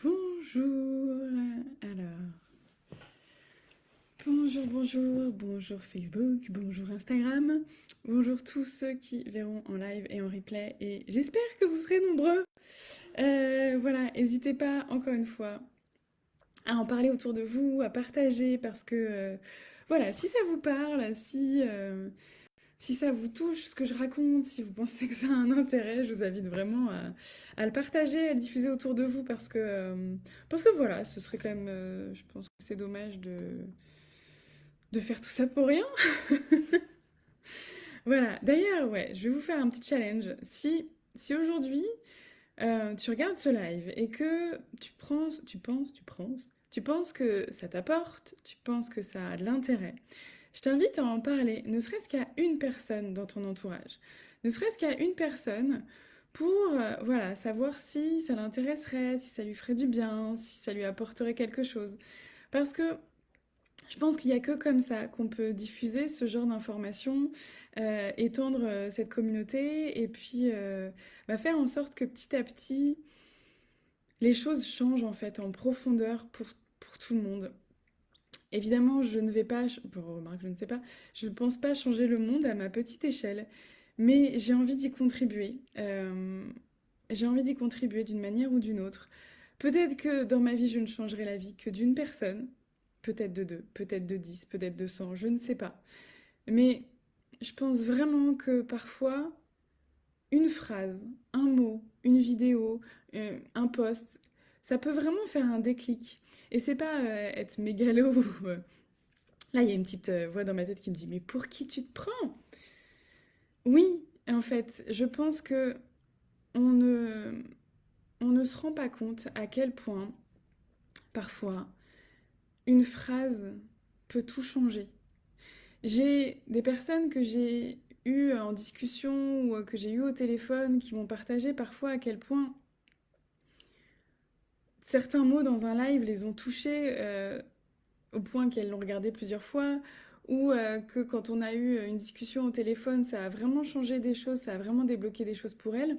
Bonjour. Alors, bonjour Facebook, bonjour Instagram, bonjour tous ceux qui verront en live et en replay et j'espère que vous serez nombreux. Voilà, n'hésitez pas encore une fois à en parler autour de vous, à partager parce que voilà, si ça vous parle, si ça vous touche ce que je raconte, si vous pensez que ça a un intérêt, je vous invite vraiment à le partager, à le diffuser autour de vous parce que voilà, ce serait quand même, je pense que c'est dommage de faire tout ça pour rien. Voilà, d'ailleurs, ouais, je vais vous faire un petit challenge. Si aujourd'hui, tu regardes ce live et que tu penses que ça t'apporte, tu penses que ça a de l'intérêt, je t'invite à en parler, ne serait-ce qu'à une personne dans ton entourage, ne serait-ce qu'à une personne pour voilà, savoir si ça l'intéresserait, si ça lui ferait du bien, si ça lui apporterait quelque chose. Parce que je pense qu'il n'y a que comme ça qu'on peut diffuser ce genre d'informations, étendre cette communauté et puis faire en sorte que petit à petit, les choses changent en fait en profondeur pour tout le monde. Évidemment, je ne vais pas, bon, remarque, je ne sais pas, je ne pense pas changer le monde à ma petite échelle, mais j'ai envie d'y contribuer. J'ai envie d'y contribuer d'une manière ou d'une autre. Peut-être que dans ma vie, je ne changerai la vie que d'une personne, peut-être de deux, peut-être de 10, peut-être de 100, je ne sais pas. Mais je pense vraiment que parfois, une phrase, un mot, une vidéo, un post, ça peut vraiment faire un déclic. Et c'est pas être mégalo ou là, il y a une petite voix dans ma tête qui me dit: «Mais pour qui tu te prends?» Oui, en fait, je pense que on ne, on ne se rend pas compte à quel point, parfois, une phrase peut tout changer. J'ai des personnes que j'ai eues en discussion ou que j'ai eues au téléphone qui m'ont partagé parfois à quel point certains mots dans un live les ont touchés au point qu'elles l'ont regardé plusieurs fois, ou que quand on a eu une discussion au téléphone, ça a vraiment changé des choses, ça a vraiment débloqué des choses pour elles.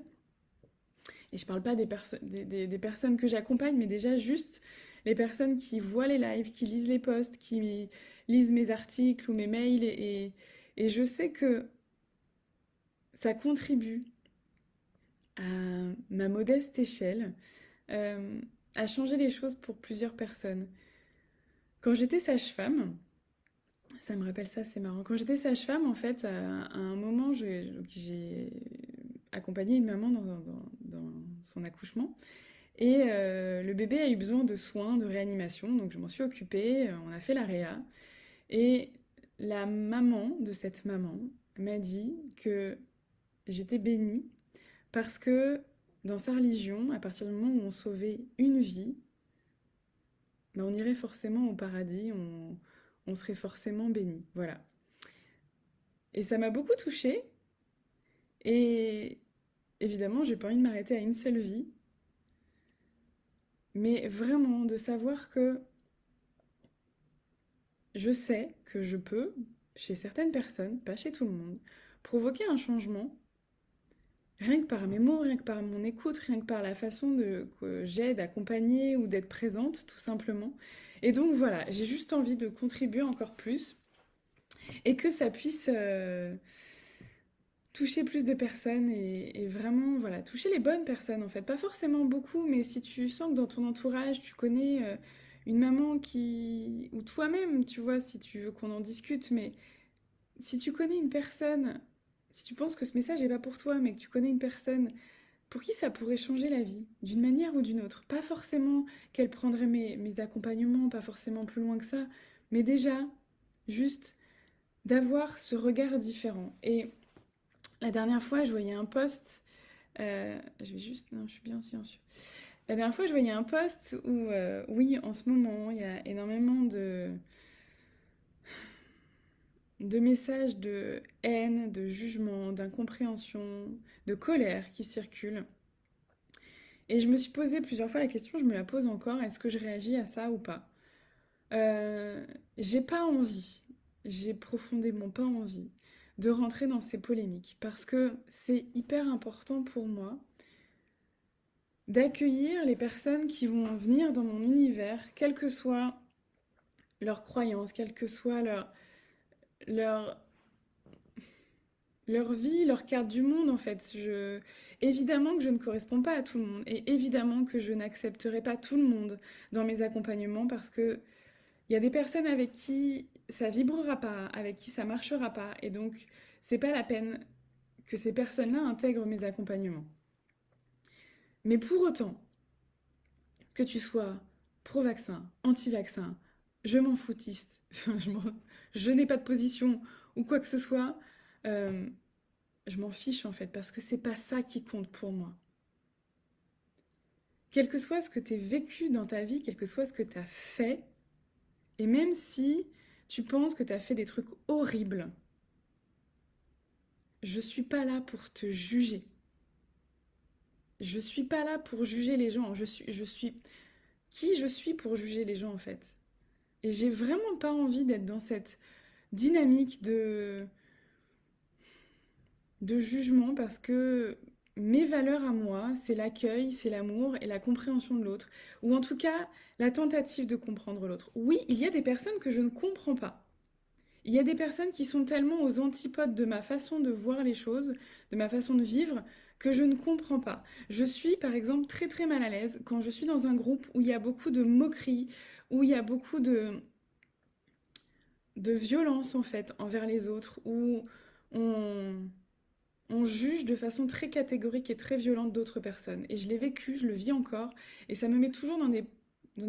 Et je parle pas des personnes que j'accompagne, mais déjà juste les personnes qui voient les lives, qui lisent les posts, qui lisent mes articles ou mes mails. Et je sais que ça contribue à ma modeste échelle euh, à changer les choses pour plusieurs personnes. Quand j'étais sage-femme, ça me rappelle ça, c'est marrant. Quand j'étais sage-femme, en fait, à un moment, j'ai accompagné une maman dans son accouchement. Et le bébé a eu besoin de soins, de réanimation. Donc je m'en suis occupée, on a fait la réa. Et la maman de cette maman m'a dit que j'étais bénie parce que dans sa religion, à partir du moment où on sauvait une vie, ben on irait forcément au paradis, on serait forcément béni. Voilà. Et ça m'a beaucoup touchée. Et évidemment, j'ai pas envie de m'arrêter à une seule vie. Mais vraiment, de savoir que je sais que je peux, chez certaines personnes, pas chez tout le monde, provoquer un changement, rien que par mes mots, rien que par mon écoute, rien que par la façon que j'ai d'accompagner ou d'être présente, tout simplement. Et donc voilà, j'ai juste envie de contribuer encore plus et que ça puisse toucher plus de personnes et vraiment, voilà, toucher les bonnes personnes en fait. Pas forcément beaucoup, mais si tu sens que dans ton entourage, tu connais une maman qui... ou toi-même, tu vois, si tu veux qu'on en discute, mais si tu connais une personne, si tu penses que ce message n'est pas pour toi, mais que tu connais une personne pour qui ça pourrait changer la vie, d'une manière ou d'une autre, pas forcément qu'elle prendrait mes accompagnements, pas forcément plus loin que ça, mais déjà, juste d'avoir ce regard différent. Et la dernière fois, je voyais un post. Je vais juste. Non, je suis bien silencieux. La dernière fois, je voyais un post où, oui, en ce moment, il y a énormément de messages de haine, de jugement, d'incompréhension, de colère qui circulent. Et je me suis posé plusieurs fois la question, je me la pose encore, est-ce que je réagis à ça ou pas? Euh, j'ai pas envie, j'ai profondément pas envie de rentrer dans ces polémiques parce que c'est hyper important pour moi d'accueillir les personnes qui vont venir dans mon univers, quelle que soit leur croyance, quelle que soit leur, leur vie, leur carte du monde en fait. Évidemment que je ne corresponds pas à tout le monde et évidemment que je n'accepterai pas tout le monde dans mes accompagnements parce que il y a des personnes avec qui ça vibrera pas, avec qui ça marchera pas et donc c'est pas la peine que ces personnes-là intègrent mes accompagnements. Mais pour autant, que tu sois pro-vaccin, anti-vaccin, je m'en foutiste, je n'ai pas de position ou quoi que ce soit, euh, je m'en fiche en fait, parce que c'est pas ça qui compte pour moi. Quel que soit ce que tu as vécu dans ta vie, quel que soit ce que tu as fait, et même si tu penses que tu as fait des trucs horribles, je suis pas là pour te juger. Je suis pas là pour juger les gens. Je suis qui je suis pour juger les gens en fait. Et j'ai vraiment pas envie d'être dans cette dynamique de jugement parce que mes valeurs à moi, c'est l'accueil, c'est l'amour et la compréhension de l'autre. Ou en tout cas, la tentative de comprendre l'autre. Oui, il y a des personnes que je ne comprends pas. Il y a des personnes qui sont tellement aux antipodes de ma façon de voir les choses, de ma façon de vivre, que je ne comprends pas. Je suis par exemple très très mal à l'aise quand je suis dans un groupe où il y a beaucoup de moqueries, où il y a beaucoup de violence en fait envers les autres, où on, on juge de façon très catégorique et très violente d'autres personnes. Et je l'ai vécu, je le vis encore, et ça me met toujours dans des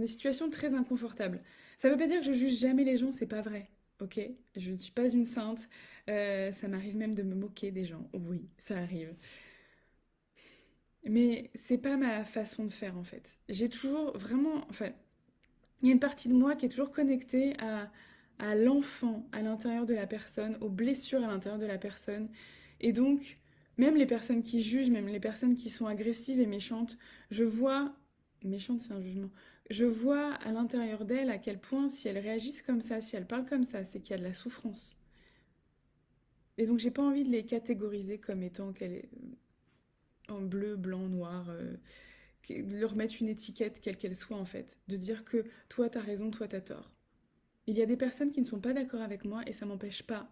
situations très inconfortables. Ça veut pas dire que je juge jamais les gens, c'est pas vrai. Ok, je ne suis pas une sainte. Ça m'arrive même de me moquer des gens. Oui, ça arrive. Mais c'est pas ma façon de faire en fait. J'ai toujours vraiment, enfin, il y a une partie de moi qui est toujours connectée à l'enfant à l'intérieur de la personne, aux blessures à l'intérieur de la personne. Et donc, même les personnes qui jugent, même les personnes qui sont agressives et méchantes, je vois, méchante c'est un jugement, je vois à l'intérieur d'elles à quel point si elles réagissent comme ça, si elles parlent comme ça, c'est qu'il y a de la souffrance. Et donc j'ai pas envie de les catégoriser comme étant en bleu, blanc, noir, de leur mettre une étiquette quelle qu'elle soit en fait, de dire que toi t'as raison, toi t'as tort. Il y a des personnes qui ne sont pas d'accord avec moi et ça m'empêche pas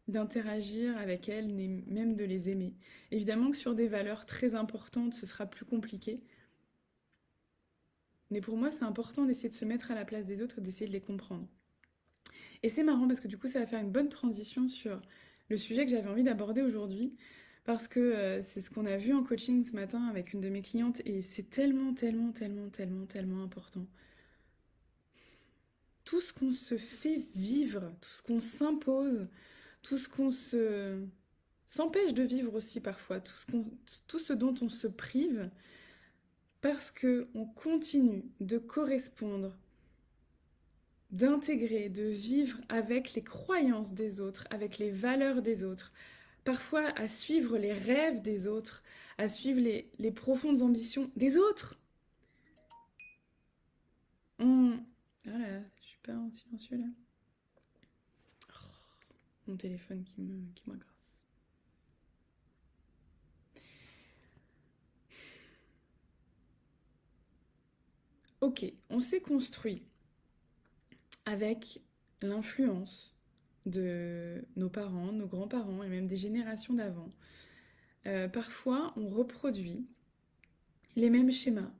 d'interagir avec elles, ni même de les aimer. Évidemment que sur des valeurs très importantes, ce sera plus compliqué. Mais pour moi, c'est important d'essayer de se mettre à la place des autres et d'essayer de les comprendre. Et c'est marrant parce que du coup, ça va faire une bonne transition sur le sujet que j'avais envie d'aborder aujourd'hui. Parce que c'est ce qu'on a vu en coaching ce matin avec une de mes clientes et c'est tellement, tellement, tellement, tellement, tellement important. Tout ce qu'on se fait vivre, tout ce qu'on s'impose, tout ce qu'on s'empêche de vivre aussi parfois, tout ce dont on se prive, parce que on continue de correspondre, d'intégrer, de vivre avec les croyances des autres, avec les valeurs des autres, parfois à suivre les rêves des autres, à suivre les profondes ambitions des autres. On... Ah là là, je suis pas en silencieux là. Mon téléphone qui m'agace. Ok, on s'est construit avec l'influence de nos parents, nos grands-parents et même des générations d'avant. Parfois, on reproduit les mêmes schémas,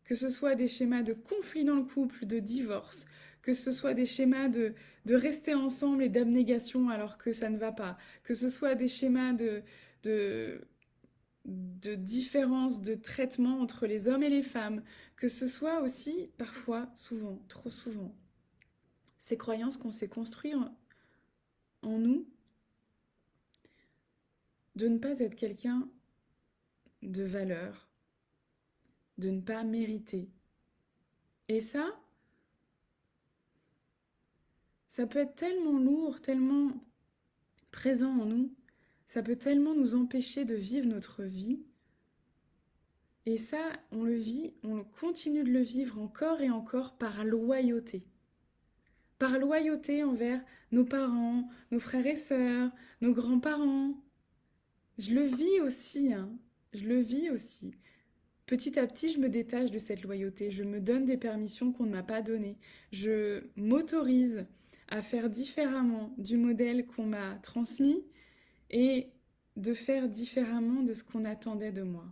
que ce soit des schémas de conflit dans le couple, de divorce, que ce soit des schémas de rester ensemble et d'abnégation alors que ça ne va pas, que ce soit des schémas de, de différence de traitement entre les hommes et les femmes, que ce soit aussi, parfois, souvent, trop souvent, ces croyances qu'on s'est construites en nous de ne pas être quelqu'un de valeur, de ne pas mériter. Et ça peut être tellement lourd, tellement présent en nous, ça peut tellement nous empêcher de vivre notre vie. Et ça, on le vit, on continue de le vivre encore et encore par loyauté. Par loyauté envers nos parents, nos frères et sœurs, nos grands-parents. Je le vis aussi, hein. Je le vis aussi. petit à petit, je me détache de cette loyauté, je me donne des permissions qu'on ne m'a pas données, je m'autorise à faire différemment du modèle qu'on m'a transmis et de faire différemment de ce qu'on attendait de moi.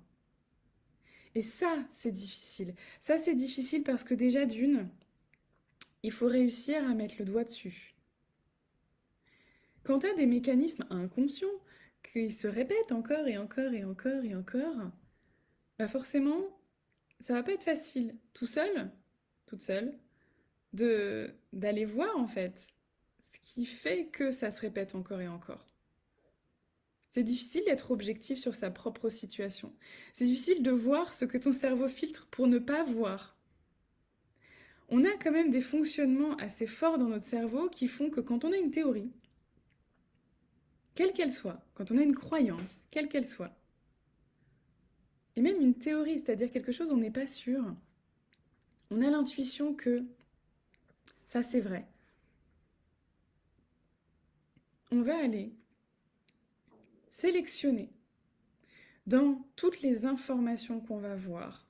Et ça, c'est difficile. Ça, c'est difficile parce que déjà, d'une, il faut réussir à mettre le doigt dessus. Quand tu as des mécanismes inconscients qui se répètent encore et encore et encore et encore, bah forcément, ça va pas être facile, tout seul, toute seule, d'aller voir en fait ce qui fait que ça se répète encore et encore. C'est difficile d'être objectif sur sa propre situation. C'est difficile de voir ce que ton cerveau filtre pour ne pas voir. On a quand même des fonctionnements assez forts dans notre cerveau qui font que quand on a une théorie, quelle qu'elle soit, quand on a une croyance, quelle qu'elle soit, et même une théorie, c'est-à-dire quelque chose dont on n'est pas sûr, on a l'intuition que ça c'est vrai. On va aller sélectionner dans toutes les informations qu'on va voir,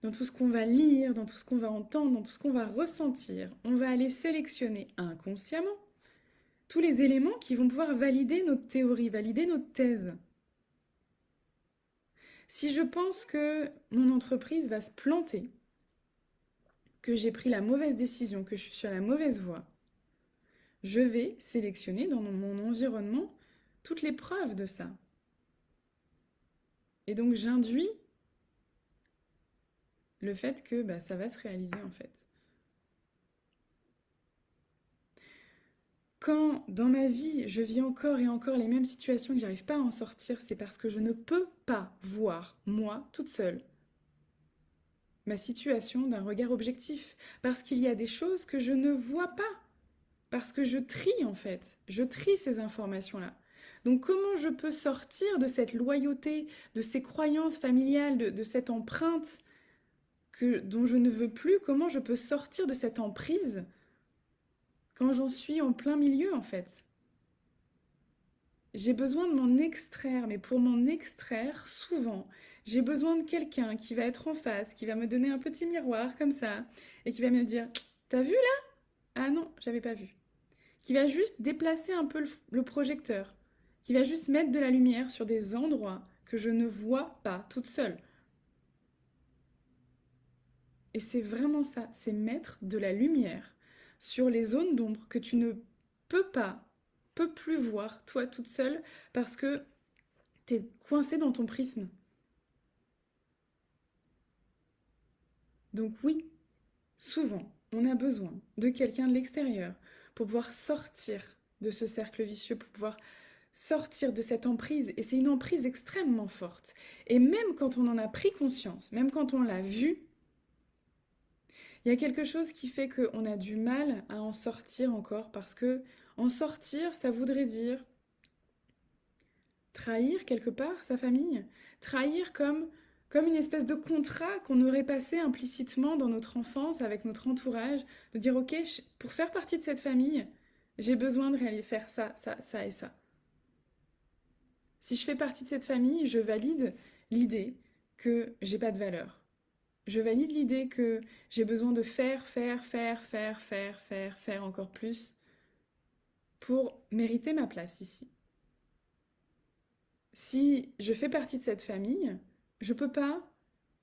dans tout ce qu'on va lire, dans tout ce qu'on va entendre, dans tout ce qu'on va ressentir, on va aller sélectionner inconsciemment tous les éléments qui vont pouvoir valider notre théorie, valider notre thèse. Si je pense que mon entreprise va se planter, que j'ai pris la mauvaise décision, que je suis sur la mauvaise voie, je vais sélectionner dans mon environnement toutes les preuves de ça. Et donc j'induis le fait que ça va se réaliser en fait. Quand dans ma vie je vis encore et encore les mêmes situations et que j'arrive pas à en sortir, c'est parce que je ne peux pas voir, moi, toute seule, ma situation d'un regard objectif. Parce qu'il y a des choses que je ne vois pas. Parce que je trie en fait. Je trie ces informations-là. Donc comment je peux sortir de cette loyauté, de ces croyances familiales, de cette empreinte dont je ne veux plus? Comment je peux sortir de cette emprise quand j'en suis en plein milieu en fait? J'ai besoin de m'en extraire, mais pour m'en extraire, souvent, j'ai besoin de quelqu'un qui va être en face, qui va me donner un petit miroir comme ça, et qui va me dire, t'as vu là? Ah non, j'avais pas vu. Qui va juste déplacer un peu le projecteur, qui va juste mettre de la lumière sur des endroits que je ne vois pas toute seule. Et c'est vraiment ça, c'est mettre de la lumière sur les zones d'ombre que tu ne peux plus voir toi toute seule parce que t'es coincé dans ton prisme. Donc oui, souvent, on a besoin de quelqu'un de l'extérieur pour pouvoir sortir de ce cercle vicieux, pour pouvoir sortir de cette emprise. Et c'est une emprise extrêmement forte. Et même quand on en a pris conscience, même quand on l'a vu, il y a quelque chose qui fait qu'on a du mal à en sortir encore parce que en sortir, ça voudrait dire trahir quelque part sa famille, trahir comme une espèce de contrat qu'on aurait passé implicitement dans notre enfance avec notre entourage, de dire ok, pour faire partie de cette famille, j'ai besoin de réaliser faire ça, ça, ça et ça. Si je fais partie de cette famille, je valide l'idée que j'ai pas de valeur. Je valide l'idée que j'ai besoin de faire encore plus pour mériter ma place ici. Si je fais partie de cette famille, je peux pas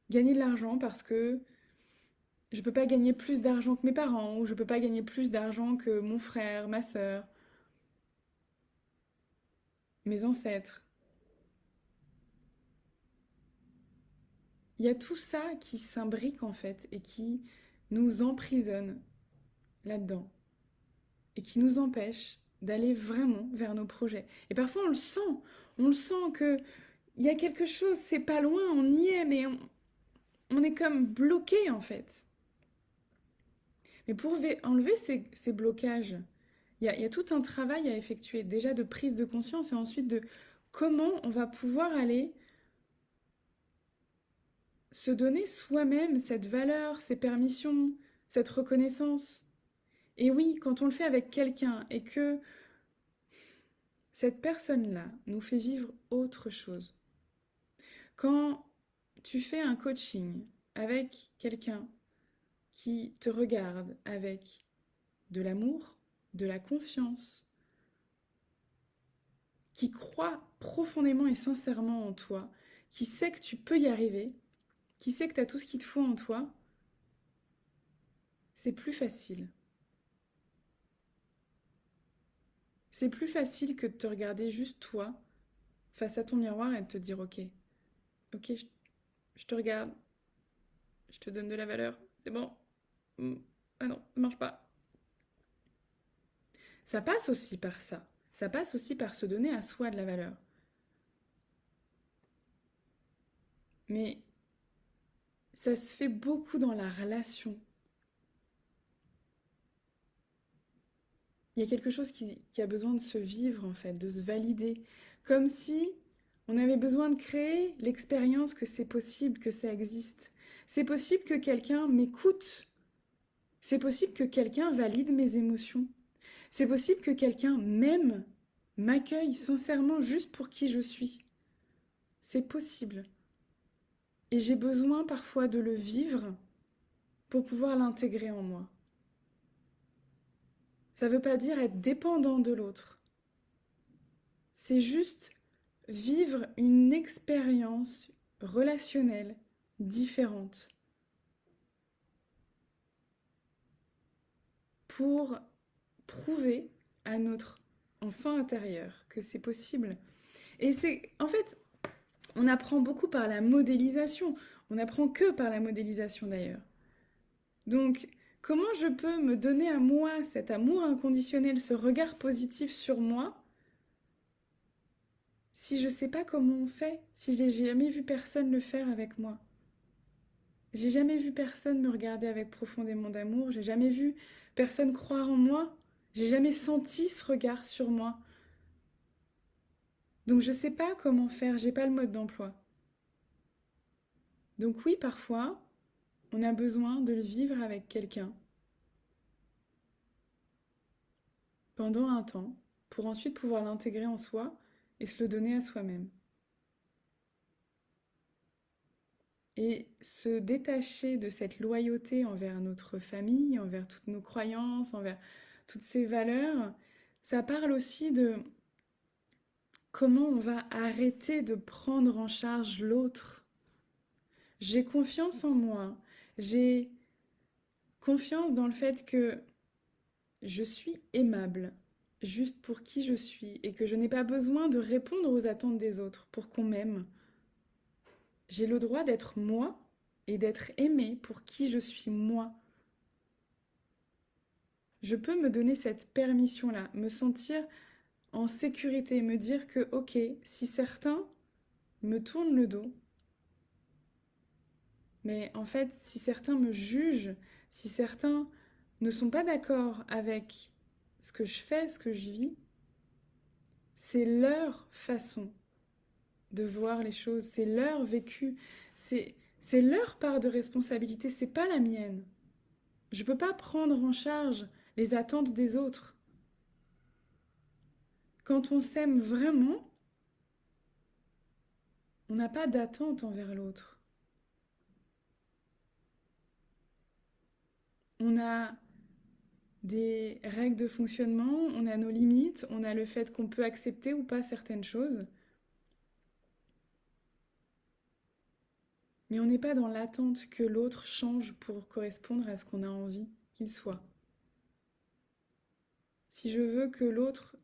gagner de l'argent parce que je peux pas gagner plus d'argent que mes parents, ou je peux pas gagner plus d'argent que mon frère, ma sœur, mes ancêtres. Il y a tout ça qui s'imbrique en fait et qui nous emprisonne là-dedans et qui nous empêche d'aller vraiment vers nos projets. Et parfois on le sent que il y a quelque chose, c'est pas loin, on y est, mais on est comme bloqué en fait. Mais pour enlever ces blocages, il y a tout un travail à effectuer, déjà de prise de conscience et ensuite de comment on va pouvoir aller se donner soi-même cette valeur, ces permissions, cette reconnaissance. Et oui, quand on le fait avec quelqu'un et que cette personne-là nous fait vivre autre chose, quand tu fais un coaching avec quelqu'un qui te regarde avec de l'amour, de la confiance, qui croit profondément et sincèrement en toi, qui sait que tu peux y arriver, qui sait que tu as tout ce qu'il te faut en toi, c'est plus facile. C'est plus facile que de te regarder juste toi face à ton miroir et de te dire ok, ok, je te regarde, je te donne de la valeur, c'est bon. Ah non, ça marche pas. Ça passe aussi par ça. Ça passe aussi par se donner à soi de la valeur. Mais ça se fait beaucoup dans la relation. Il y a quelque chose qui a besoin de se vivre, en fait, de se valider. Comme si on avait besoin de créer l'expérience que c'est possible, que ça existe. C'est possible que quelqu'un m'écoute. C'est possible que quelqu'un valide mes émotions. C'est possible que quelqu'un m'aime, m'accueille sincèrement juste pour qui je suis. C'est possible. Et j'ai besoin parfois de le vivre pour pouvoir l'intégrer en moi. Ça ne veut pas dire être dépendant de l'autre. C'est juste vivre une expérience relationnelle différente pour prouver à notre enfant intérieur que c'est possible. Et c'est, en fait, on apprend beaucoup par la modélisation. On n'apprend que par la modélisation d'ailleurs. Donc, comment je peux me donner à moi cet amour inconditionnel, ce regard positif sur moi, si je ne sais pas comment on fait, si j'ai jamais vu personne le faire avec moi? J'ai jamais vu personne me regarder avec profondément d'amour, j'ai jamais vu personne croire en moi, j'ai jamais senti ce regard sur moi. Donc je sais pas comment faire, j'ai pas le mode d'emploi. Donc oui, parfois, on a besoin de le vivre avec quelqu'un pendant un temps pour ensuite pouvoir l'intégrer en soi et se le donner à soi-même. Et se détacher de cette loyauté envers notre famille, envers toutes nos croyances, envers toutes ces valeurs, ça parle aussi de comment on va arrêter de prendre en charge l'autre. J'ai confiance en moi, j'ai confiance dans le fait que je suis aimable, juste pour qui je suis, et que je n'ai pas besoin de répondre aux attentes des autres pour qu'on m'aime. J'ai le droit d'être moi et d'être aimée pour qui je suis moi. Je peux me donner cette permission-là, me sentir en sécurité, me dire que, ok, si certains me tournent le dos, mais en fait, si certains me jugent, si certains ne sont pas d'accord avec ce que je fais, ce que je vis, c'est leur façon de voir les choses, c'est leur vécu, c'est leur part de responsabilité, c'est pas la mienne. Je peux pas prendre en charge les attentes des autres. Quand on s'aime vraiment, on n'a pas d'attente envers l'autre. On a des règles de fonctionnement, on a nos limites, on a le fait qu'on peut accepter ou pas certaines choses. Mais on n'est pas dans l'attente que l'autre change pour correspondre à ce qu'on a envie qu'il soit. Si je veux que l'autre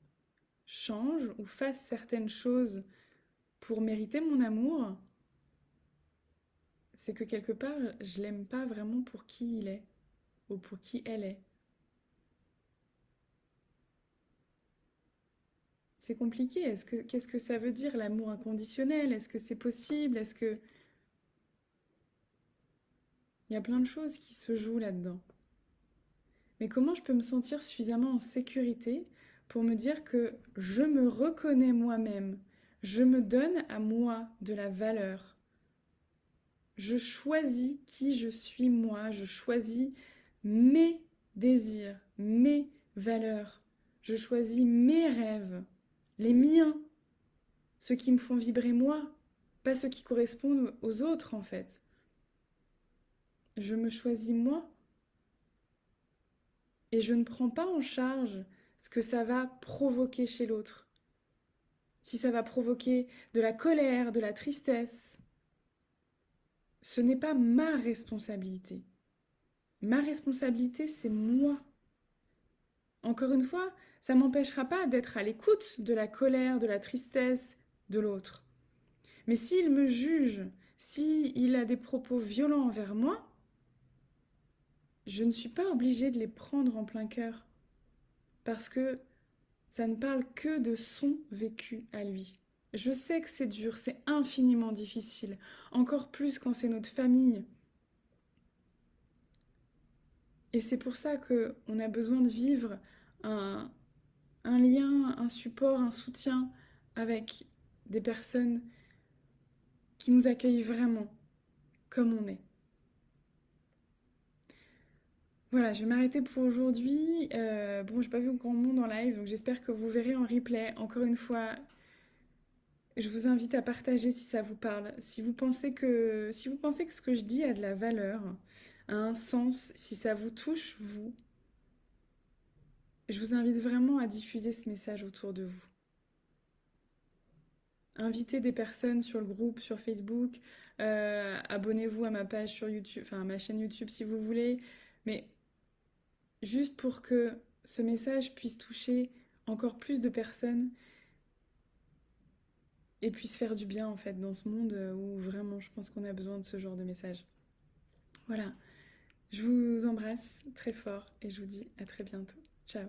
change ou fasse certaines choses pour mériter mon amour, c'est que quelque part, je l'aime pas vraiment pour qui il est ou pour qui elle est. C'est compliqué. Qu'est-ce que ça veut dire l'amour inconditionnel? Est-ce que c'est possible? Est-ce que il y a plein de choses qui se jouent là-dedans. Mais comment je peux me sentir suffisamment en sécurité pour me dire que je me reconnais moi-même, je me donne à moi de la valeur. Je choisis qui je suis moi, je choisis mes désirs, mes valeurs, je choisis mes rêves, les miens, ceux qui me font vibrer moi. pas ceux qui correspondent aux autres en fait. Je me choisis moi et je ne prends pas en charge ce que ça va provoquer chez l'autre. Si ça va provoquer de la colère, de la tristesse, ce n'est pas ma responsabilité. Ma responsabilité, c'est moi. Encore une fois, ça m'empêchera pas d'être à l'écoute de la colère, de la tristesse de l'autre. Mais s'il me juge, s'il a des propos violents envers moi, je ne suis pas obligée de les prendre en plein cœur. Parce que ça ne parle que de son vécu à lui. Je sais que c'est dur, c'est infiniment difficile, encore plus quand c'est notre famille. Et c'est pour ça qu'on a besoin de vivre un, un lien, un support, un soutien avec des personnes qui nous accueillent vraiment comme on est. Voilà, je vais m'arrêter pour aujourd'hui. Bon, j'ai pas vu grand monde en live, donc j'espère que vous verrez en replay. Encore une fois, je vous invite à partager si ça vous parle. Si vous pensez que ce que je dis a de la valeur, a un sens, si ça vous touche, vous, je vous invite vraiment à diffuser ce message autour de vous. Invitez des personnes sur le groupe, sur Facebook, abonnez-vous à ma page sur YouTube, enfin à ma chaîne YouTube si vous voulez, mais juste pour que ce message puisse toucher encore plus de personnes et puisse faire du bien en fait dans ce monde où vraiment je pense qu'on a besoin de ce genre de message. Voilà, je vous embrasse très fort et je vous dis à très bientôt. Ciao.